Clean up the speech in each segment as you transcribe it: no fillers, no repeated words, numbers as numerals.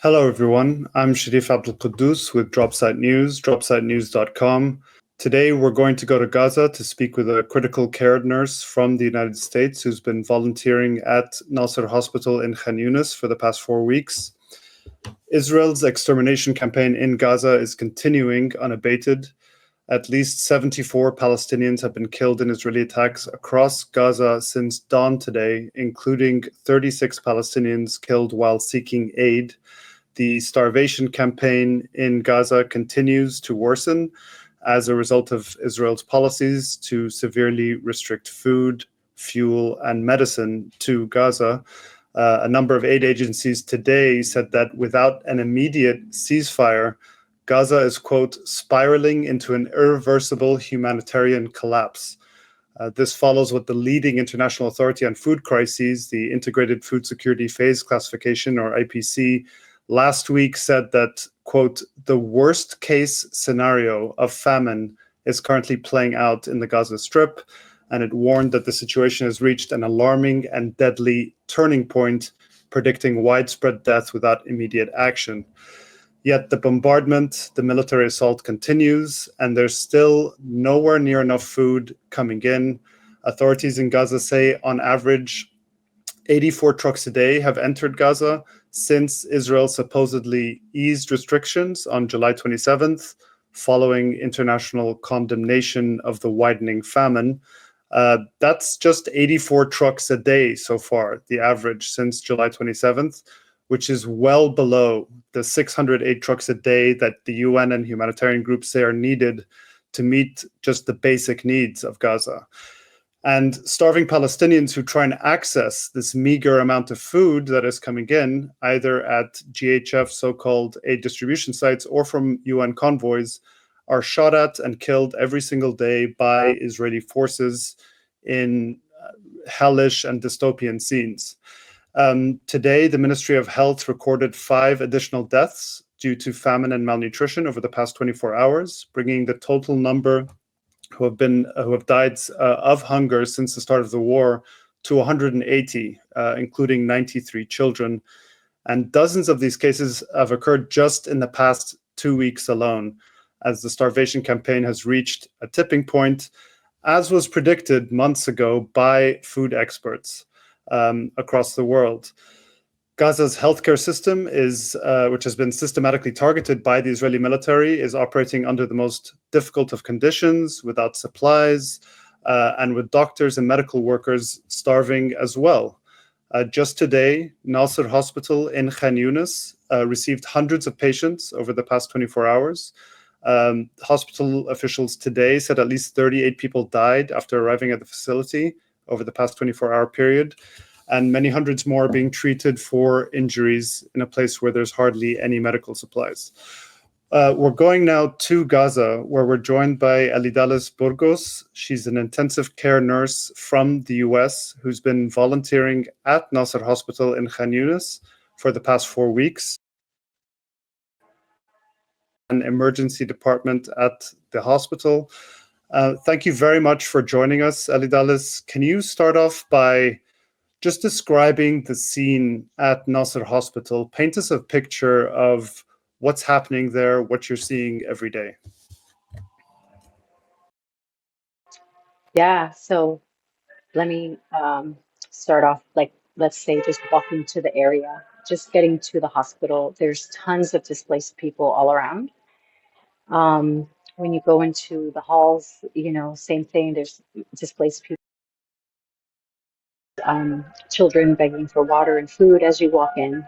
Hello, everyone. I'm Sharif Abdul Quddus with Dropsite News, dropsitenews.com. Today, we're going to go to Gaza to speak with a critical care nurse from the United States who's been volunteering at Nasser Hospital in Khan Younis for the past 4 weeks. Israel's extermination campaign in Gaza is continuing unabated. At least 74 Palestinians have been killed in Israeli attacks across Gaza since dawn today, including 36 Palestinians killed while seeking aid. The starvation campaign in Gaza continues to worsen as a result of Israel's policies to severely restrict food, fuel, and medicine to Gaza. A number of aid agencies today said that without an immediate ceasefire, Gaza is, quote, spiraling into an irreversible humanitarian collapse. This follows what the leading international authority on food crises, the Integrated Food Security Phase Classification, or IPC, last week said that, quote, the worst case scenario of famine is currently playing out in the Gaza Strip, and it warned that the situation has reached an alarming and deadly turning point, predicting widespread death without immediate action. Yet the bombardment, the military assault continues, and there's still nowhere near enough food coming in. Authorities in Gaza say on average, 84 trucks a day have entered Gaza since Israel supposedly eased restrictions on July 27th, following international condemnation of the widening famine. That's just 84 trucks a day so far, the average since July 27th, which is well below the 608 trucks a day that the UN and humanitarian groups say are needed to meet just the basic needs of Gaza. And starving Palestinians who try and access this meager amount of food that is coming in, either at GHF so-called aid distribution sites or from UN convoys, are shot at and killed every single day by Israeli forces in hellish and dystopian scenes. Today, the Ministry of Health recorded 5 additional deaths due to famine and malnutrition over the past 24 hours, bringing the total number who have died of hunger since the start of the war to 180, including 93 children. And dozens of these cases have occurred just in the past 2 weeks alone, as the starvation campaign has reached a tipping point, as was predicted months ago by food experts across the world. Gaza's healthcare system which has been systematically targeted by the Israeli military, is operating under the most difficult of conditions, without supplies, and with doctors and medical workers starving as well. Just today, Nasser Hospital in Khan Younis received hundreds of patients over the past 24 hours. Hospital officials today said at least 38 people died after arriving at the facility over the past 24-hour period, and many hundreds more are being treated for injuries in a place where there's hardly any medical supplies. We're going now to Gaza, where we're joined by Elidalis Burgos. She's an intensive care nurse from the US who's been volunteering at Nasser Hospital in Khan Younis for the past 4 weeks. An emergency department at the hospital. Thank you very much for joining us, Elidalis. Can you start off by just describing the scene at Nasser Hospital? Paint us a picture of what's happening there, what you're seeing every day. Yeah, so let me start off, like, let's say just walking to the area, just getting to the hospital. There's tons of displaced people all around. When you go into the halls, same thing, there's displaced people, children begging for water and food as you walk in.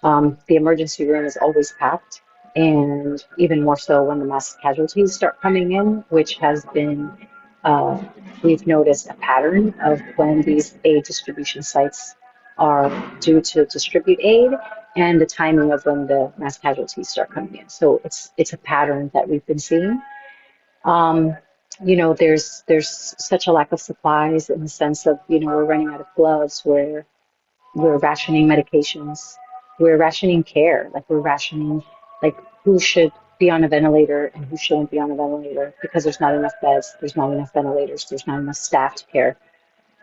The emergency room is always packed, and even more so when the mass casualties start coming in, which has been, we've noticed a pattern of when these aid distribution sites are due to distribute aid and the timing of when the mass casualties start coming in. So it's a pattern that we've been seeing. There's such a lack of supplies in the sense of, we're running out of gloves, we're rationing medications, we're rationing care, like we're rationing like who should be on a ventilator and who shouldn't be on a ventilator, because there's not enough beds, there's not enough ventilators, there's not enough staff to care.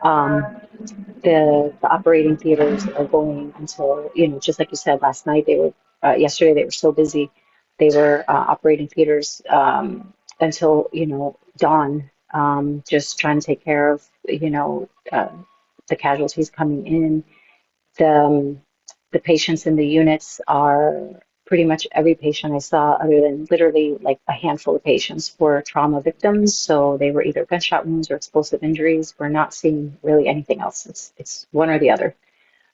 The operating theaters are going until, just like you said, last night they were yesterday they were so busy. They were operating theaters until, dawn, just trying to take care of, the casualties coming in. The patients in the units are pretty much every patient I saw, other than literally like a handful of patients, were trauma victims. So they were either gunshot wounds or explosive injuries. We're not seeing really anything else. It's one or the other.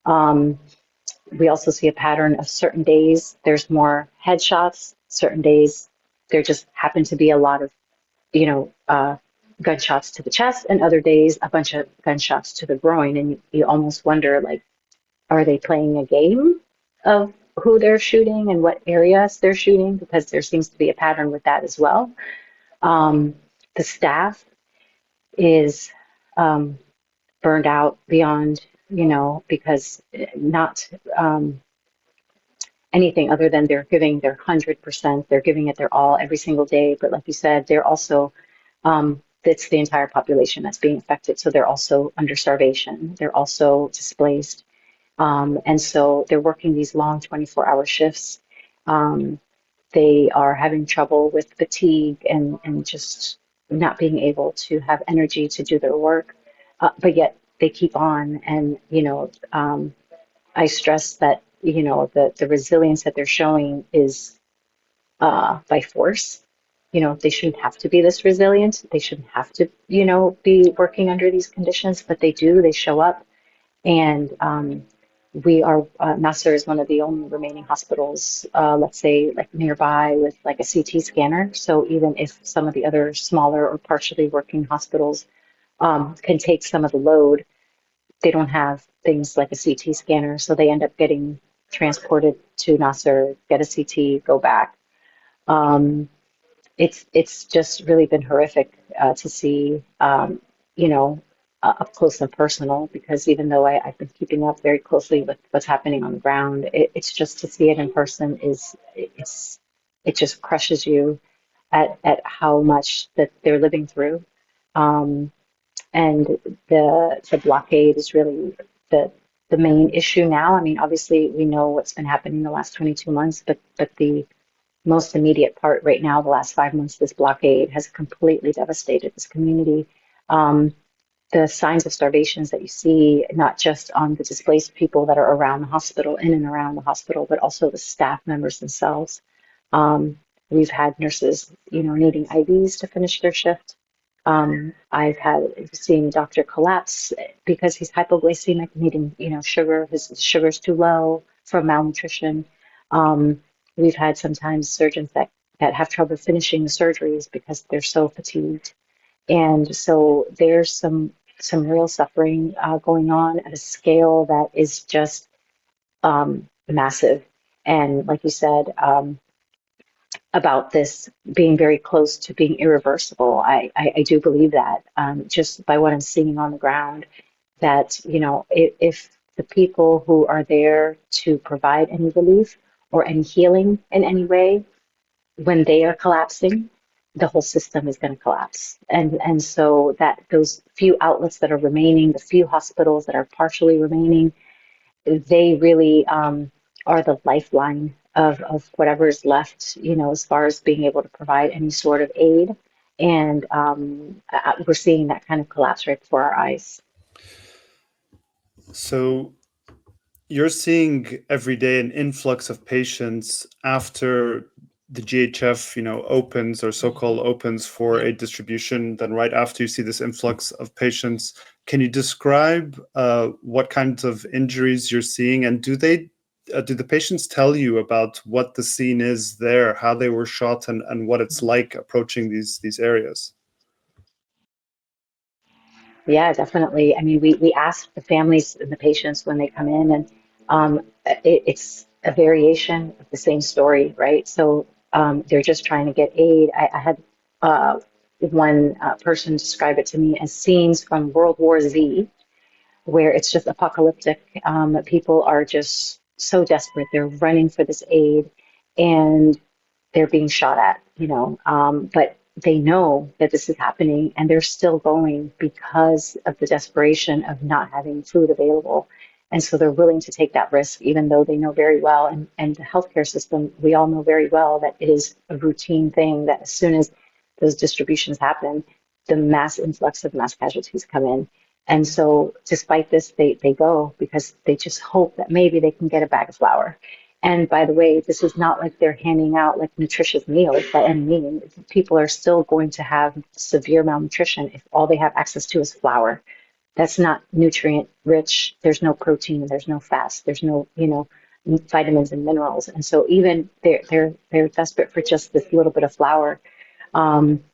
Um, we also see a pattern of certain days there's more headshots, certain days there just happen to be a lot of, gunshots to the chest, and other days a bunch of gunshots to the groin. And you almost wonder, like, are they playing a game of who they're shooting and what areas they're shooting? Because there seems to be a pattern with that as well. Um, the staff is um, burned out beyond, because not anything other than they're giving their 100%, they're giving it their all every single day. But like you said, they're also, it's the entire population that's being affected. So they're also under starvation. They're also displaced. And so they're working these long 24-hour shifts. Um, they are having trouble with fatigue and just not being able to have energy to do their work. But yet they keep on. And, I stress that, the resilience that they're showing is by force. They shouldn't have to be this resilient. They shouldn't have to, be working under these conditions, but they do. They show up. And we are, Nasser is one of the only remaining hospitals, let's say, like nearby with like a CT scanner. So even if some of the other smaller or partially working hospitals can take some of the load, they don't have things like a CT scanner. So they end up getting transported to Nasser, get a CT, go back. Um, it's just really been horrific to see, you know, up close and personal. Because even though I've been keeping up very closely with what's happening on the ground, it's just to see it in person it just crushes you at how much that they're living through. Um, and the blockade is really the the main issue now. I mean, obviously we know what's been happening the last 22 months, but the most immediate part right now, the last 5 months, this blockade has completely devastated this community. Um, the signs of starvations that you see, not just on the displaced people that are around the hospital, in and around the hospital, but also the staff members themselves. We've had nurses, needing IVs to finish their shift. I've had seen a doctor collapse because he's hypoglycemic, needing, sugar. His sugar's too low from malnutrition. Um, we've had sometimes surgeons that have trouble finishing the surgeries because they're so fatigued. And so there's some real suffering going on at a scale that is just massive. And like you said, about this being very close to being irreversible, I do believe that, just by what I'm seeing on the ground, that, if the people who are there to provide any relief or any healing in any way, when they are collapsing, the whole system is going to collapse. And so that those few outlets that are remaining, the few hospitals that are partially remaining, they really are the lifeline of whatever is left, as far as being able to provide any sort of aid. And we're seeing that kind of collapse right before our eyes. So you're seeing every day an influx of patients after the GHF, opens or so-called opens for aid distribution. Then right after you see this influx of patients, can you describe what kinds of injuries you're seeing, and do the patients tell you about what the scene is there, how they were shot, and what it's like approaching these areas? Yeah, definitely. I mean, we ask the families and the patients when they come in, and it's a variation of the same story, right? So they're just trying to get aid. I had uh, one person describe it to me as scenes from World War Z, where it's just apocalyptic. People are just so desperate. They're running for this aid, and they're being shot at, but they know that this is happening, and they're still going because of the desperation of not having food available. And so they're willing to take that risk, even though they know very well, and the healthcare system, we all know very well that it is a routine thing that as soon as those distributions happen, the mass influx of mass casualties come in. And so despite this, they go because they just hope that maybe they can get a bag of flour. And by the way, this is not like they're handing out like nutritious meals by any means. People are still going to have severe malnutrition if all they have access to is flour. That's not nutrient rich. There's no protein, there's no fats, there's no, vitamins and minerals. And so even they're desperate for just this little bit of flour. Um,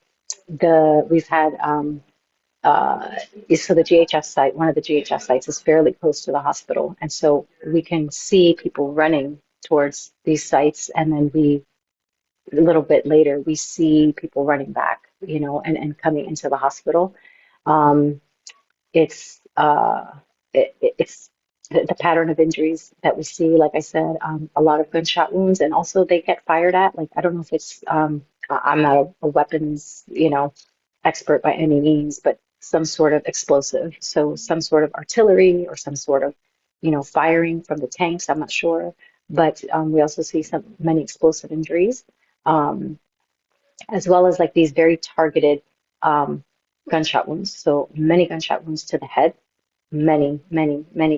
the we've had uh, so the GHS site, one of the GHS sites is fairly close to the hospital. And so we can see people running towards these sites. And then a little bit later, we see people running back, and coming into the hospital. Um, it's it's the pattern of injuries that we see. Like I said, a lot of gunshot wounds, and also they get fired at. Like I don't know if it's I'm not a weapons expert by any means, but some sort of explosive. So some sort of artillery or some sort of firing from the tanks. I'm not sure, but we also see many explosive injuries. Um, as well as like these very targeted um, gunshot wounds. So many gunshot wounds to the head, many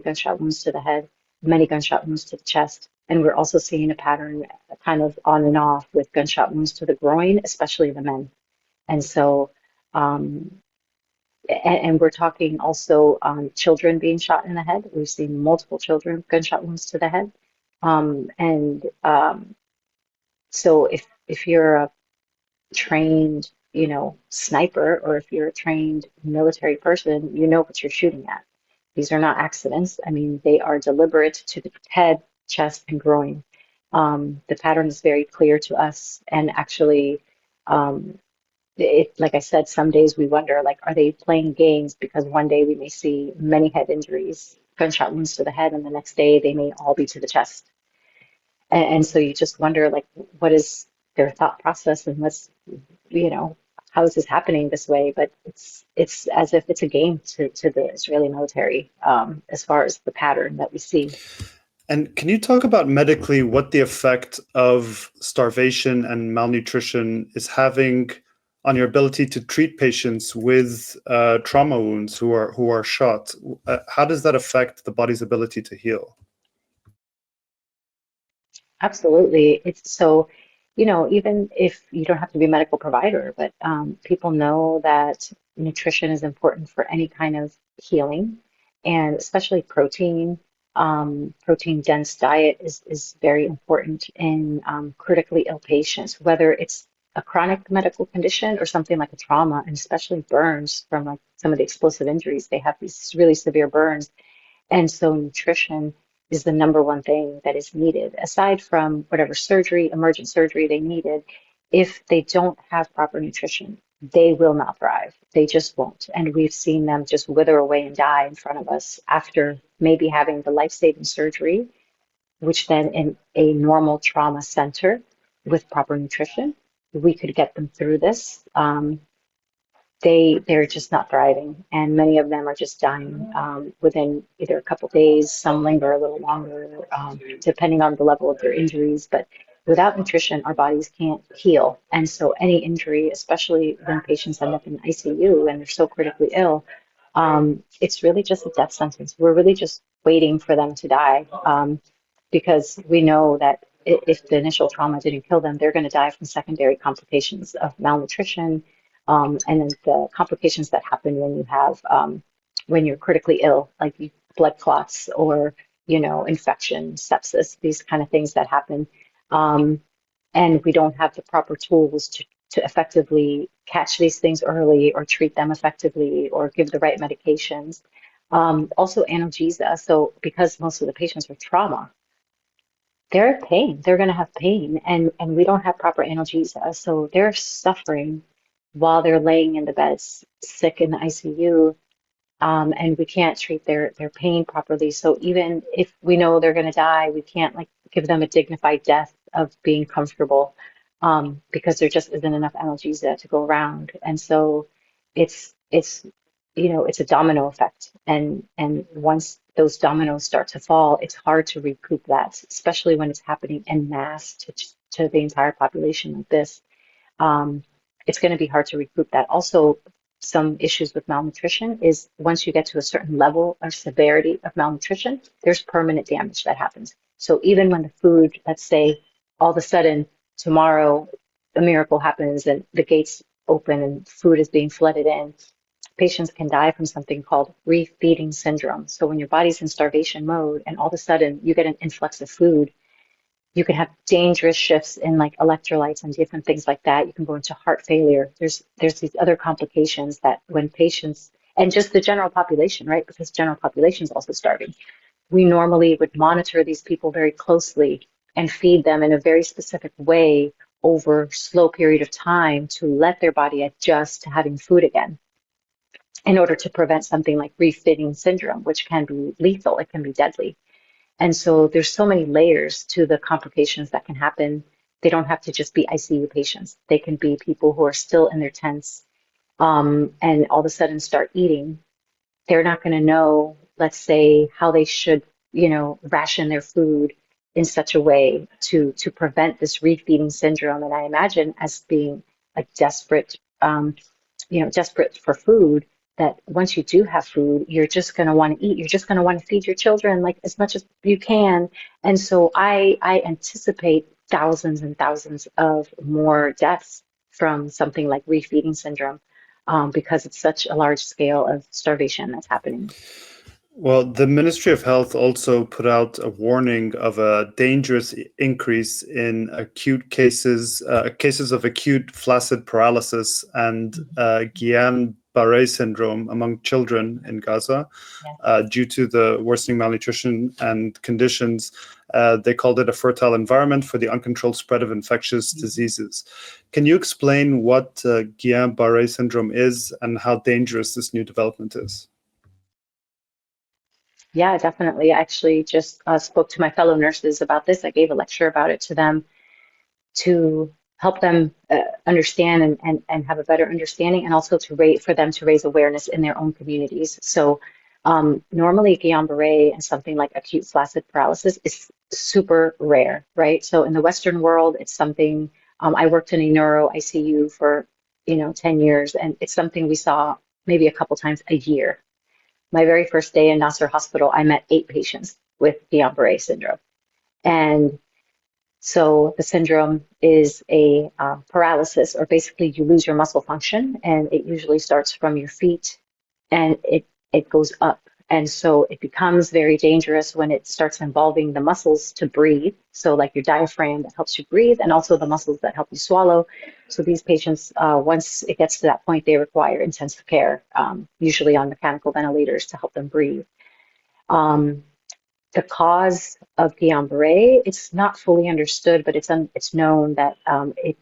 gunshot wounds to the head, many gunshot wounds to the chest. And we're also seeing a pattern kind of on and off with gunshot wounds to the groin, especially the men. And so, um, and we're talking also children being shot in the head. We've seen multiple children gunshot wounds to the head. And so if you're a trained, sniper, or if you're a trained military person, you know what you're shooting at. These are not accidents. I mean, they are deliberate to the head, chest, and groin. The pattern is very clear to us, and actually, um, like I said, some days we wonder, like, are they playing games? Because one day we may see many head injuries, gunshot wounds to the head, and the next day they may all be to the chest. And so you just wonder, like, what is their thought process, and you know, how is this happening this way? But it's as if it's a game to the Israeli military, as far as the pattern that we see. And can you talk about medically what the effect of starvation and malnutrition is having on your ability to treat patients with trauma wounds who are shot? How does that affect the body's ability to heal? Absolutely. It's so, even if you don't have to be a medical provider, but people know that nutrition is important for any kind of healing, and especially protein. Protein dense diet is very important in critically ill patients, whether it's a chronic medical condition or something like a trauma, and especially burns from like some of the explosive injuries. They have these really severe burns, and so nutrition is the number one thing that is needed, aside from whatever surgery, emergent surgery they needed. If they don't have proper nutrition, they will not thrive. They just won't. And we've seen them just wither away and die in front of us after maybe having the life-saving surgery, which then in a normal trauma center with proper nutrition, we could get them through this. They're just not thriving, and many of them are just dying within either a couple days. Some linger a little longer, depending on the level of their injuries. But without nutrition, our bodies can't heal, and so any injury, especially when patients end up in ICU and they're so critically ill, it's really just a death sentence. We're really just waiting for them to die, because we know that if the initial trauma didn't kill them, they're going to die from secondary complications of malnutrition, and then the complications that happen when you have when you're critically ill, like blood clots or infection, sepsis, these kind of things that happen, um, and we don't have the proper tools to effectively catch these things early or treat them effectively or give the right medications. Also analgesia. So because most of the patients are trauma, they're in pain. They're going to have pain, and we don't have proper analgesia, so they're suffering while they're laying in the beds, sick in the ICU, and we can't treat their pain properly. So even if we know they're going to die, we can't like give them a dignified death of being comfortable, because there just isn't enough analgesia to go around. And so it's it's a domino effect. And once those dominoes start to fall, it's hard to recoup that, especially when it's happening en masse to the entire population like this. Um, it's going to be hard to recoup that. Also, some issues with malnutrition is once you get to a certain level or severity of malnutrition, there's permanent damage that happens. So even when the food, let's say, all of a sudden tomorrow a miracle happens and the gates open and food is being flooded in, patients can die from something called refeeding syndrome. So when your body's in starvation mode and all of a sudden you get an influx of food, you can have dangerous shifts in like electrolytes and different things like that. You can go into heart failure. There's these other complications that when patients and just the general population, right? Because general population is also starving. We normally would monitor these people very closely and feed them in a very specific way over a slow period of time to let their body adjust to having food again in order to prevent something like refeeding syndrome, which can be lethal. It can be deadly. And so there's so many layers to the complications that can happen. They don't have to just be ICU patients. They can be people who are still in their tents and all of a sudden start eating. They're not going to know, let's say, how they should, ration their food in such a way to prevent this refeeding syndrome. And I imagine as being a desperate for food, that once you do have food, you're just going to want to eat. You're just going to want to feed your children like as much as you can. And so I anticipate thousands and thousands of more deaths from something like refeeding syndrome because it's such a large scale of starvation that's happening. Well, the Ministry of Health also put out a warning of a dangerous increase in acute cases of acute flaccid paralysis and Guillain-Barré syndrome among children in Gaza due to the worsening malnutrition and conditions. They called it a fertile environment for the uncontrolled spread of infectious diseases. Can you explain what Guillain-Barré syndrome is and how dangerous this new development is? Yeah, definitely. I actually just spoke to my fellow nurses about this. I gave a lecture about it to them to help them understand and have a better understanding, and also for them to raise awareness in their own communities. So normally Guillain-Barré and something like acute flaccid paralysis is super rare, right? So in the Western world, it's something, I worked in a neuro ICU for 10 years, and it's something we saw maybe a couple times a year. My very first day in Nasser Hospital, I met 8 patients with Guillain-Barré syndrome. And so the syndrome is a paralysis, or basically you lose your muscle function, and it usually starts from your feet and it goes up. And so it becomes very dangerous when it starts involving the muscles to breathe. So like your diaphragm that helps you breathe, and also the muscles that help you swallow. So these patients, once it gets to that point, they require intensive care, usually on mechanical ventilators to help them breathe. The cause of Guillain-Barré, it's not fully understood, but it's known that it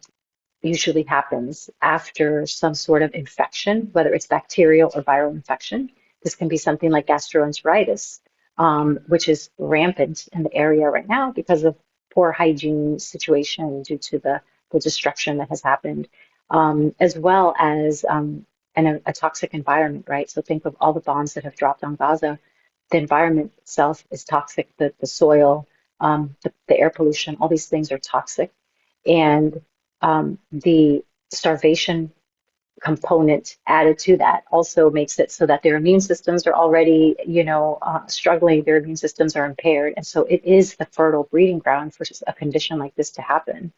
usually happens after some sort of infection, whether it's bacterial or viral infection. This can be something like gastroenteritis, which is rampant in the area right now because of poor hygiene situation due to the destruction that has happened, as well as a toxic environment, right? So think of all the bombs that have dropped on Gaza. The environment itself is toxic, the soil, the air pollution, all these things are toxic. And the starvation component added to that also makes it so that their immune systems are already, struggling, their immune systems are impaired. And so it is the fertile breeding ground for a condition like this to happen.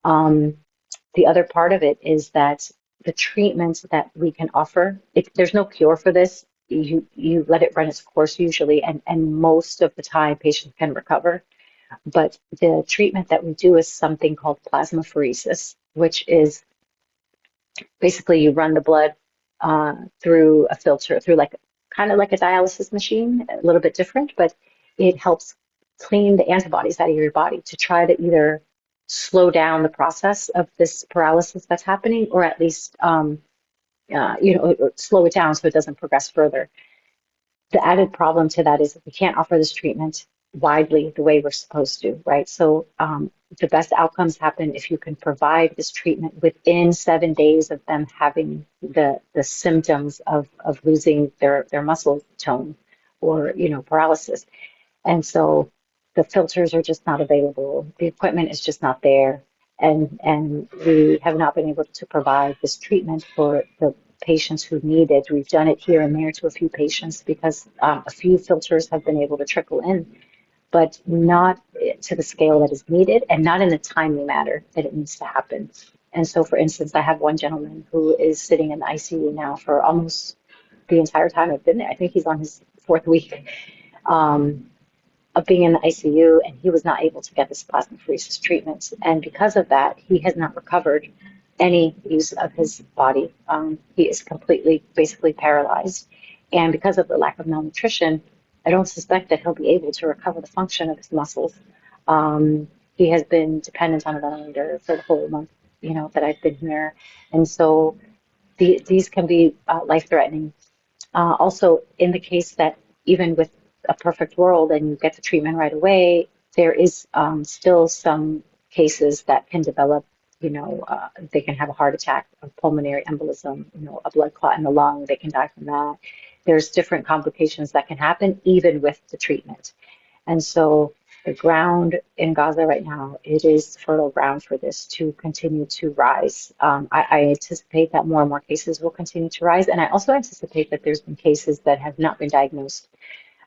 The other part of it is that the treatments that we can offer, there's no cure for this. You let it run its course usually, and most of the time patients can recover. But the treatment that we do is something called plasmapheresis, which is basically you run the blood through a filter, through like kind of like a dialysis machine, a little bit different, but it helps clean the antibodies out of your body to try to either slow down the process of this paralysis that's happening, or at least slow it down so it doesn't progress further. The added problem to that is that we can't offer this treatment widely the way we're supposed to, right? So the best outcomes happen if you can provide this treatment within 7 days of them having the symptoms of losing their muscle tone or paralysis. And so the filters are just not available. The equipment is just not there. And we have not been able to provide this treatment for the patients who need it. We've done it here and there to a few patients because a few filters have been able to trickle in, but not to the scale that is needed and not in the timely manner that it needs to happen. And so, for instance, I have one gentleman who is sitting in the ICU now for almost the entire time I've been there. I think he's on his fourth week. Um, of being in the ICU, and he was not able to get this plasmapheresis treatment. And because of that, he has not recovered any use of his body. He is completely, basically paralyzed. And because of the lack of malnutrition, I don't suspect that he'll be able to recover the function of his muscles. He has been dependent on a ventilator for the whole month, that I've been here. And so these can be life-threatening. Also, in the case that even with a perfect world and you get the treatment right away, there is still some cases that can develop. They can have a heart attack, a pulmonary embolism, a blood clot in the lung. They can die from that. There's different complications that can happen even with the treatment. And so the ground in Gaza right now, it is fertile ground for this to continue to rise. I anticipate that more and more cases will continue to rise. And I also anticipate that there's been cases that have not been diagnosed.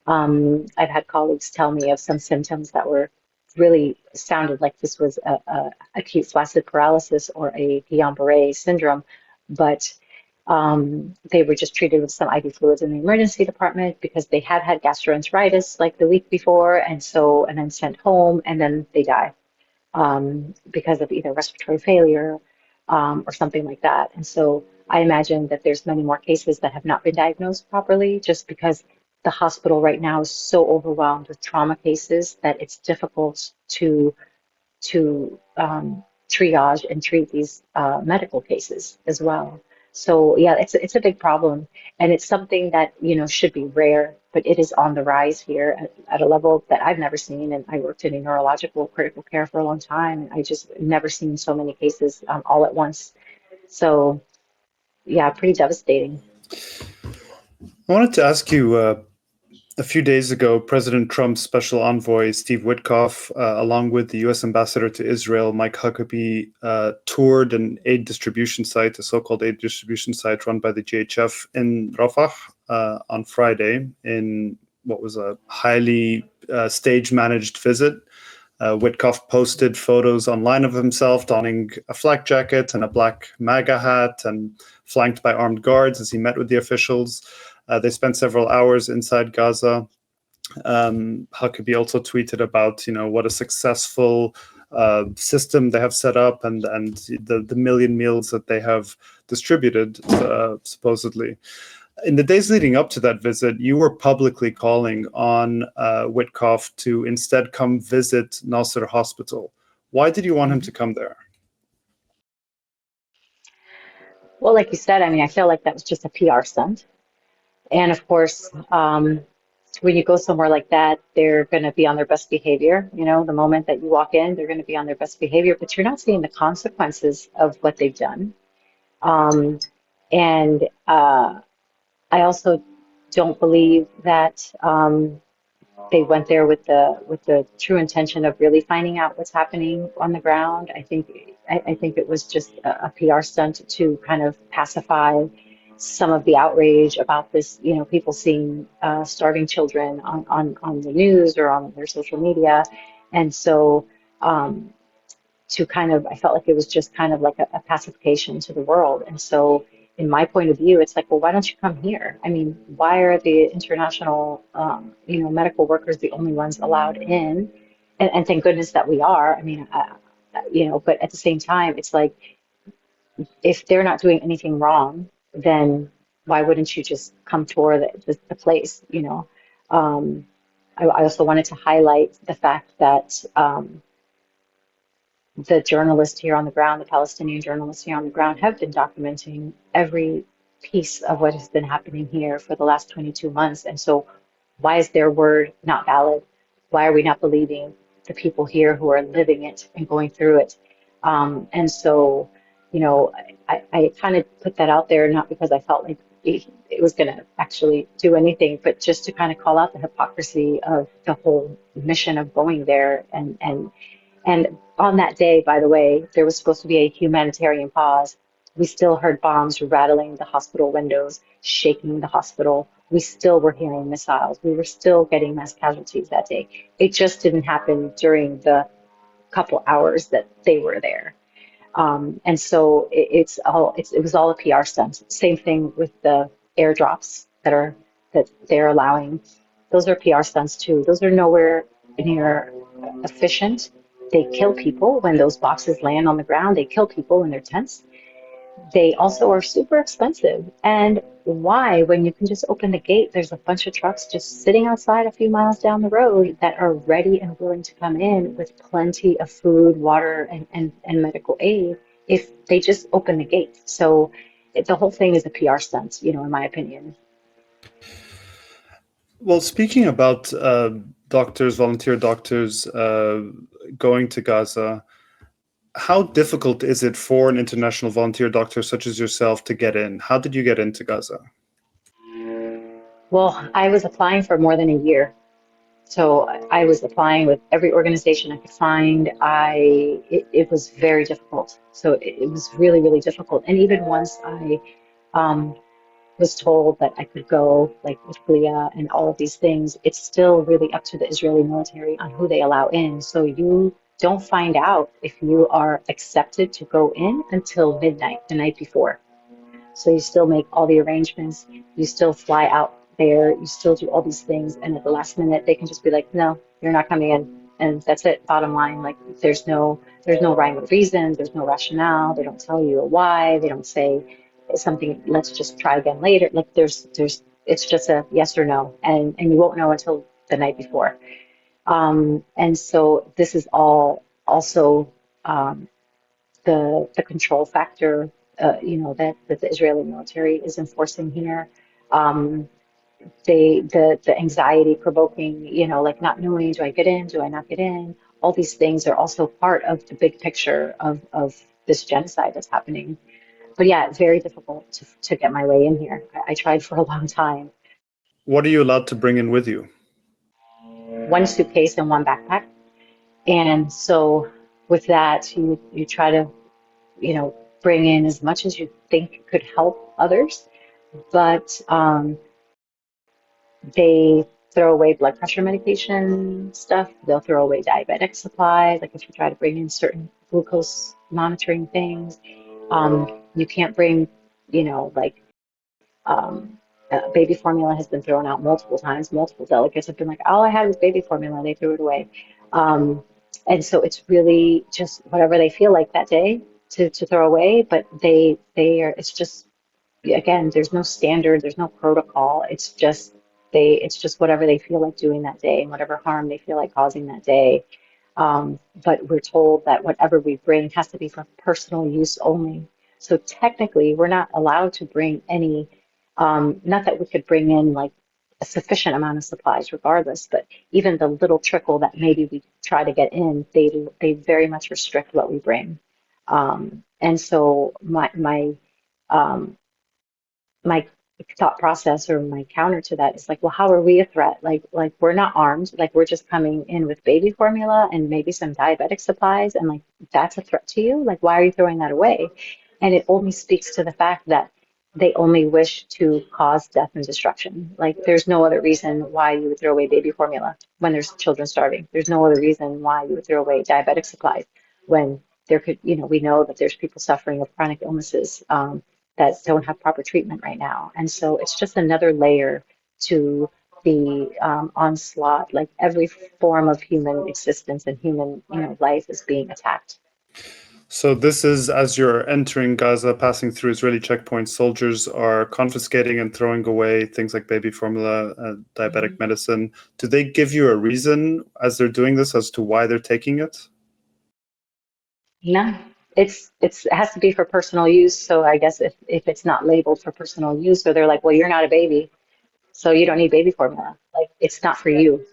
I've had colleagues tell me of some symptoms that were really sounded like this was a acute flaccid paralysis or a Guillain-Barré syndrome, but they were just treated with some IV fluids in the emergency department because they had had gastroenteritis like the week before, and then sent home, and then they die because of either respiratory failure or something like that. And so I imagine that there's many more cases that have not been diagnosed properly just because the hospital right now is so overwhelmed with trauma cases that it's difficult to triage and treat these medical cases as well. So yeah, it's a big problem, and it's something that should be rare, but it is on the rise here at a level that I've never seen. And I worked in a neurological critical care for a long time, and I just never seen so many cases all at once. So yeah, pretty devastating. I wanted to ask you, a few days ago, President Trump's special envoy, Steve Witkoff, along with the U.S. ambassador to Israel, Mike Huckabee, toured an aid distribution site, a so-called aid distribution site run by the GHF in Rafah on Friday in what was a highly stage-managed visit. Witkoff posted photos online of himself donning a flak jacket and a black MAGA hat and flanked by armed guards as he met with the officials. They spent several hours inside Gaza. Huckabee also tweeted about, what a successful system they have set up and the million meals that they have distributed, supposedly. In the days leading up to that visit, you were publicly calling on Witkoff to instead come visit Nasser Hospital. Why did you want him to come there? Well, like you said, I mean, I feel like that was just a PR stunt. And of course, when you go somewhere like that, they're going to be on their best behavior. The moment that you walk in, they're going to be on their best behavior, but you're not seeing the consequences of what they've done. And I also don't believe that they went there with the true intention of really finding out what's happening on the ground. I think it was just a PR stunt to kind of pacify some of the outrage about this, people seeing starving children on the news or on their social media. And so I felt like it was just kind of like a pacification to the world. And so in my point of view, it's like, well, why don't you come here? I mean, why are the international, medical workers the only ones allowed in? And thank goodness that we are. I mean, but at the same time, it's like, if they're not doing anything wrong, then why wouldn't you just come tour the place, I also wanted to highlight the fact that the journalists here on the ground, the Palestinian journalists here on the ground, have been documenting every piece of what has been happening here for the last 22 months. And so, why is their word not valid? Why are we not believing the people here who are living it and going through it? And so, I kind of put that out there not because I felt like it was going to actually do anything, but just to kind of call out the hypocrisy of the whole mission of going there. And on that day, by the way, there was supposed to be a humanitarian pause. We still heard bombs rattling the hospital windows, shaking the hospital. We still were hearing missiles. We were still getting mass casualties that day. It just didn't happen during the couple hours that they were there. And so it was all a PR stunt. Same thing with the airdrops that they're allowing. Those are PR stunts too. Those are nowhere near efficient. They kill people when those boxes land on the ground. They kill people in their tents. They also are super expensive. And why, when you can just open the gate, there's a bunch of trucks just sitting outside a few miles down the road that are ready and willing to come in with plenty of food, water, and medical aid if they just open the gate. So the whole thing is a PR stunt, in my opinion. Well, speaking about doctors, volunteer doctors going to Gaza, how difficult is it for an international volunteer doctor such as yourself to get in? How did you get into Gaza? Well, I was applying for more than a year. So I was applying with every organization I could find. It was very difficult. So it was really, really difficult. And even once I um, was told that I could go, like with Leah and all of these things, it's still really up to the Israeli military on who they allow in. So you don't find out if you are accepted to go in until midnight, the night before. So you still make all the arrangements, you still fly out there, you still do all these things, and at the last minute they can just be like, no, you're not coming in. And that's it, bottom line. Like there's no rhyme or reason, there's no rationale, they don't tell you a why, they don't say something, let's just try again later. Like there's it's just a yes or no, and you won't know until the night before. And so this is all also um, the control factor, that the Israeli military is enforcing here. Um, the anxiety provoking, like not knowing, do I get in, do I not get in? All these things are also part of the big picture of this genocide that's happening. But yeah, it's very difficult to get my way in here. I tried for a long time. What are you allowed to bring in with you? One suitcase and one backpack. And so with that, you try to, bring in as much as you think could help others. But they throw away blood pressure medication stuff. They'll throw away diabetic supplies, like if you try to bring in certain glucose monitoring things. You can't bring, like baby formula has been thrown out multiple times. Multiple delegates have been like, all I had was baby formula, and they threw it away. Um, and so it's really just whatever they feel like that day to throw away. But they are, it's just, again, there's no standard, there's no protocol. It's just whatever they feel like doing that day and whatever harm they feel like causing that day. But we're told that whatever we bring has to be for personal use only. So technically, we're not allowed to bring any, not that we could bring in like a sufficient amount of supplies regardless, but even the little trickle that maybe we try to get in, they very much restrict what we bring. And so um, my thought process or my counter to that is like, well, how are we a threat? Like we're not armed. Like we're just coming in with baby formula and maybe some diabetic supplies, and like that's a threat to you. Like why are you throwing that away? And it only speaks to the fact that they only wish to cause death and destruction. Like there's no other reason why you would throw away baby formula when there's children starving. There's no other reason why you would throw away diabetic supplies when there could, we know that there's people suffering of chronic illnesses. That don't have proper treatment right now. And so it's just another layer to the onslaught. Like every form of human existence and human, life is being attacked. So this is as you're entering Gaza, passing through Israeli checkpoints, soldiers are confiscating and throwing away things like baby formula, diabetic medicine. Do they give you a reason as they're doing this as to why they're taking it? No, it has to be for personal use. So I guess if it's not labeled for personal use, or they're like, well, you're not a baby, so you don't need baby formula. Like it's not for you.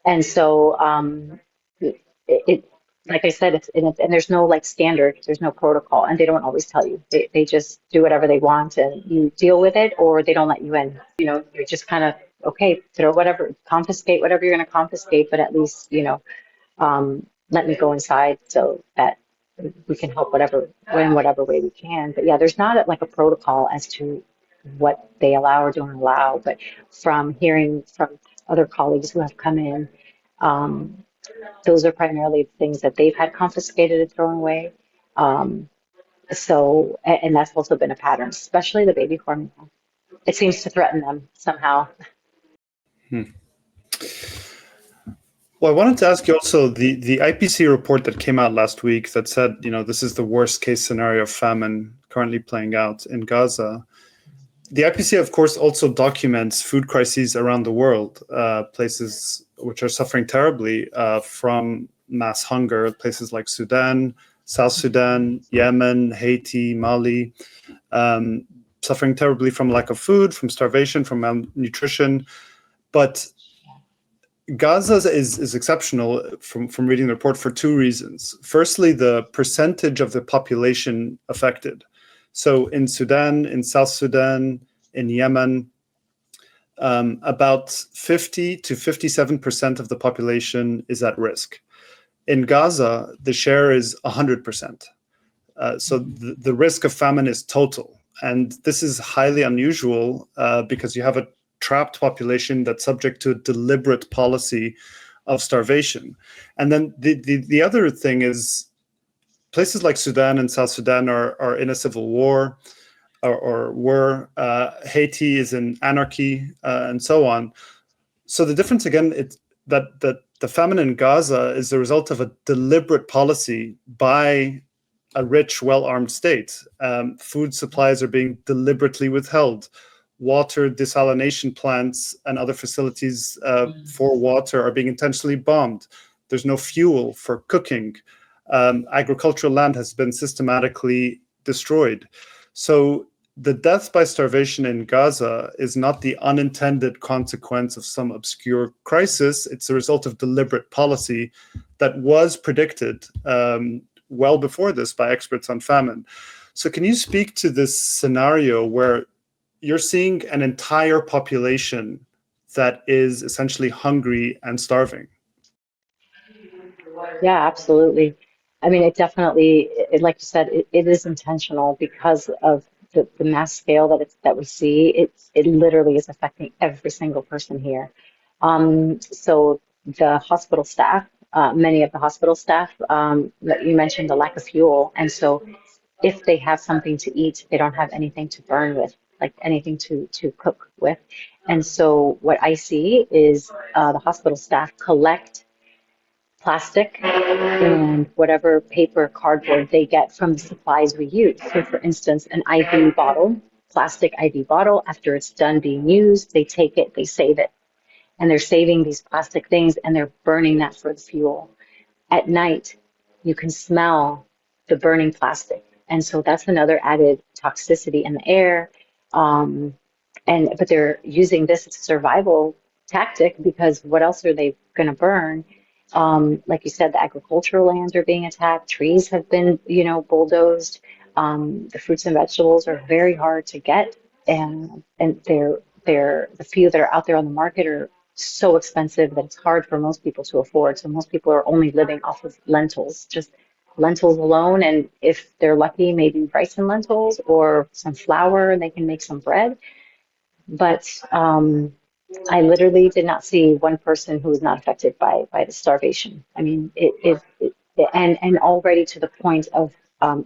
And so it, it like I said, and there's no like standard, there's no protocol, and they don't always tell you. They just do whatever they want, and you deal with it, or they don't let you in. You're just kind of okay, throw whatever, confiscate whatever you're going to confiscate, but at least let me go inside so that we can help whatever in whatever way we can. But yeah, there's not like a protocol as to what they allow or don't allow. But from hearing from other colleagues who have come in, um, those are primarily things that they've had confiscated and thrown away. Um, and that's also been a pattern, especially the baby formula. It seems to threaten them somehow. Hmm. Well, I wanted to ask you also the IPC report that came out last week that said, this is the worst case scenario of famine currently playing out in Gaza. The IPC, of course, also documents food crises around the world, places which are suffering terribly from mass hunger, places like Sudan, South Sudan, Yemen, Haiti, Mali, suffering terribly from lack of food, from starvation, from malnutrition. But Gaza is exceptional from reading the report for two reasons. Firstly, the percentage of the population affected. So in Sudan, in South Sudan, in Yemen, about 50 to 57% of the population is at risk. In Gaza, the share is 100%. So the risk of famine is total. And this is highly unusual because you have a trapped population that's subject to a deliberate policy of starvation. And then the other thing is places like Sudan and South Sudan are in a civil war or were. Haiti is in anarchy and so on. So the difference again, it's that the famine in Gaza is the result of a deliberate policy by a rich, well-armed state. Food supplies are being deliberately withheld. Water desalination plants and other facilities for water are being intentionally bombed. There's no fuel for cooking. Agricultural land has been systematically destroyed. So the death by starvation in Gaza is not the unintended consequence of some obscure crisis. It's a result of deliberate policy that was predicted well before this by experts on famine. So can you speak to this scenario where you're seeing an entire population that is essentially hungry and starving? Yeah, absolutely. I mean, it definitely, like you said, it is intentional because of the mass scale that we see. It literally is affecting every single person here. So the hospital staff, many of the hospital staff, that you mentioned the lack of fuel, and so if they have something to eat, they don't have anything to burn with, like anything to cook with. And so what I see is the hospital staff collect plastic and whatever paper, cardboard they get from the supplies we use. So, for instance, an IV bottle, plastic IV bottle, after it's done being used, they take it, they save it, and they're saving these plastic things and they're burning that for the fuel. At night, you can smell the burning plastic. And so that's another added toxicity in the air. Um, but they're using this as a survival tactic because what else are they going to burn? Like you said, the agricultural lands are being attacked. Trees have been, bulldozed. The fruits and vegetables are very hard to get, and they're the few that are out there on the market are so expensive that it's hard for most people to afford. So most people are only living off of lentils, just lentils alone. And if they're lucky, maybe rice and lentils or some flour, and they can make some bread. But I literally did not see one person who was not affected by the starvation. I mean, and already to the point of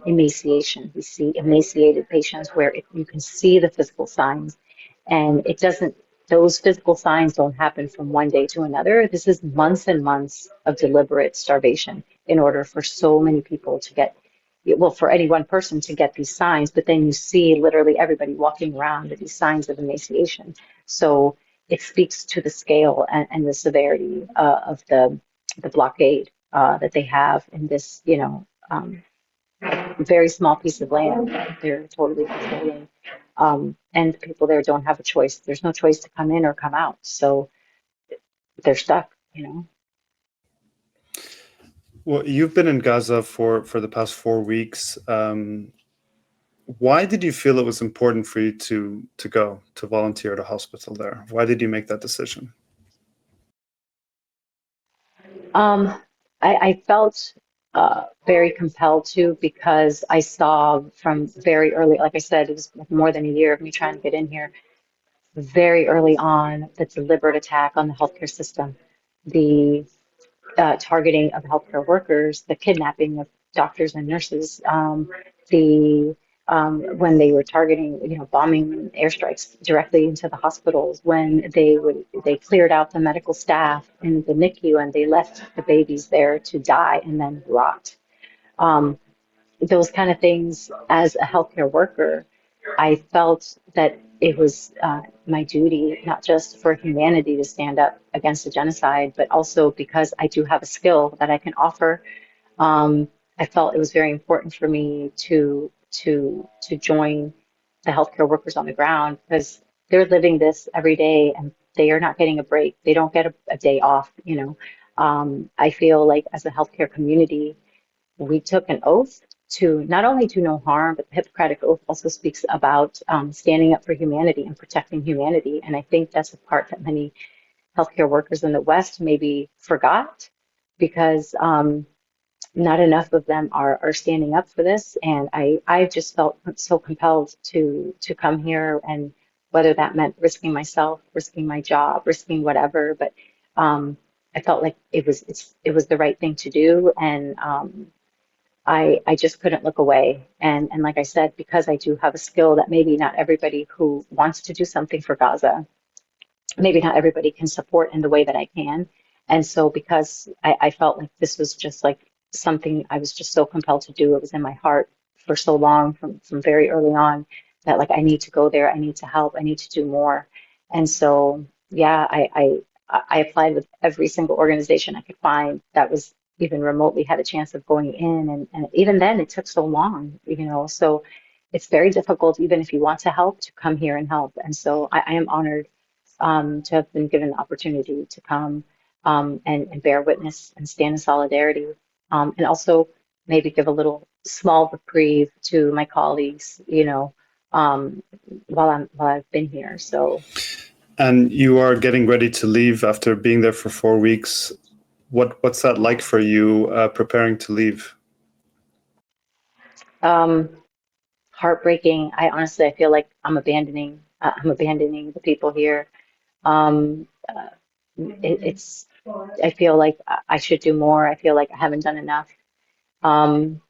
emaciation. We see emaciated patients where you can see the physical signs, and it doesn't. Those physical signs don't happen from one day to another. This is months and months of deliberate starvation in order for so many people to get, well, for any one person to get these signs, but then you see literally everybody walking around with these signs of emaciation. So it speaks to the scale and the severity of the blockade that they have in this, very small piece of land that they're totally controlling. And the people there don't have a choice. There's no choice to come in or come out. So they're stuck. Well, you've been in Gaza for the past 4 weeks. Why did you feel it was important for you to go to volunteer at a hospital there? Why did you make that decision? Um, I felt very compelled to because I saw from very early, like I said, it was like more than a year of me trying to get in here, very early on, the deliberate attack on the healthcare system, the targeting of healthcare workers, the kidnapping of doctors and nurses, the when they were targeting, bombing airstrikes directly into the hospitals, when they cleared out the medical staff in the NICU and they left the babies there to die and then rot. Um, those kind of things as a healthcare worker, I felt that it was my duty, not just for humanity to stand up against a genocide, but also because I do have a skill that I can offer. I felt it was very important for me to join the healthcare workers on the ground because they're living this every day and they are not getting a break. They don't get a day off. I feel like as a healthcare community, we took an oath to not only do no harm, but the Hippocratic Oath also speaks about standing up for humanity and protecting humanity. And I think that's a part that many healthcare workers in the West maybe forgot because not enough of them are standing up for this. And I just felt so compelled to come here, and whether that meant risking myself, risking my job, risking whatever, but I felt like it was the right thing to do, and I just couldn't look away. And like I said, because I do have a skill that maybe not everybody who wants to do something for Gaza, maybe not everybody can support in the way that I can. And so because I felt like this was just like something I was just so compelled to do, it was in my heart for so long from very early on that like I need to go there, I need to help, I need to do more. And so yeah, I applied with every single organization I could find that was even remotely had a chance of going in, and even then it took so long. So it's very difficult even if you want to help to come here and help. And so I am honored to have been given the opportunity to come and bear witness and stand in solidarity, and also maybe give a little small reprieve to my colleagues, while I've been here. So And you are getting ready to leave after being there for 4 weeks. What's that like for you, preparing to leave? um, heartbreaking. I feel like I'm abandoning the people here. It's I feel like I should do more. I feel like I haven't done enough. Um,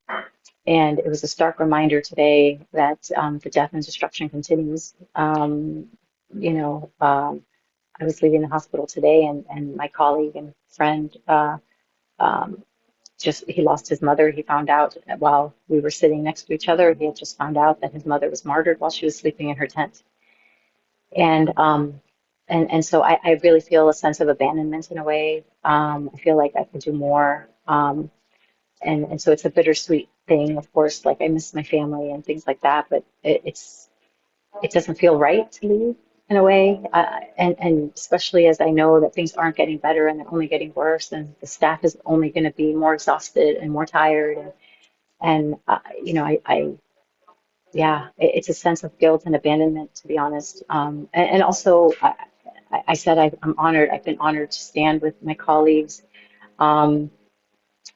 And it was a stark reminder today that the death and destruction continues. I was leaving the hospital today, and my colleague and friend um, he lost his mother. He found out while we were sitting next to each other, he had just found out that his mother was martyred while she was sleeping in her tent. And so I really feel a sense of abandonment in a way. I feel like I could do more. And so it's a bittersweet thing, of course, like I miss my family and things like that, but it doesn't feel right to leave in a way, and especially as I know that things aren't getting better and they're only getting worse, and the staff is only going to be more exhausted and more tired, and yeah, it's a sense of guilt and abandonment, to be honest, and also I said I'm honored. I've been honored to stand with my colleagues. Um,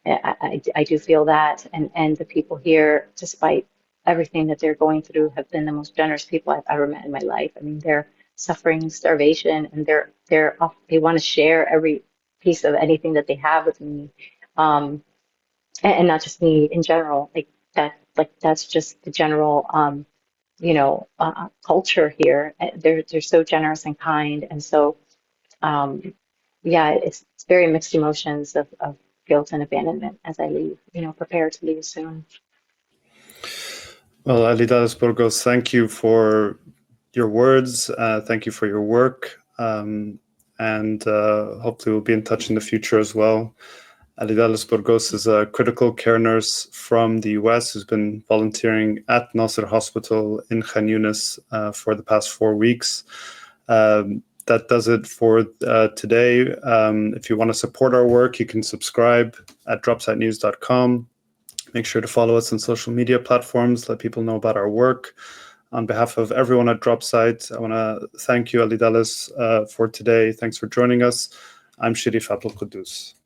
I do feel that, and the people here, despite everything that they're going through, have been the most generous people I've ever met in my life. I mean, they're suffering starvation, and they want to share every piece of anything that they have with me, and not just me in general. Like that's just the general, culture here. They're so generous and kind, and so. Um, yeah, it's very mixed emotions of guilt and abandonment as I leave, prepare to leave soon. Well, Elidalis Burgos, thank you for your words. Thank you for your work. And hopefully we'll be in touch in the future as well. Elidalis Burgos is a critical care nurse from the US who's been volunteering at Nasser Hospital in Khan Younis for the past 4 weeks. that does it for today. If you want to support our work, you can subscribe at dropsitenews.com. Make sure to follow us on social media platforms, let people know about our work. On behalf of everyone at Dropsite, I want to thank you, Elidalis, for today. Thanks for joining us. I'm Sherif Abdelquddus.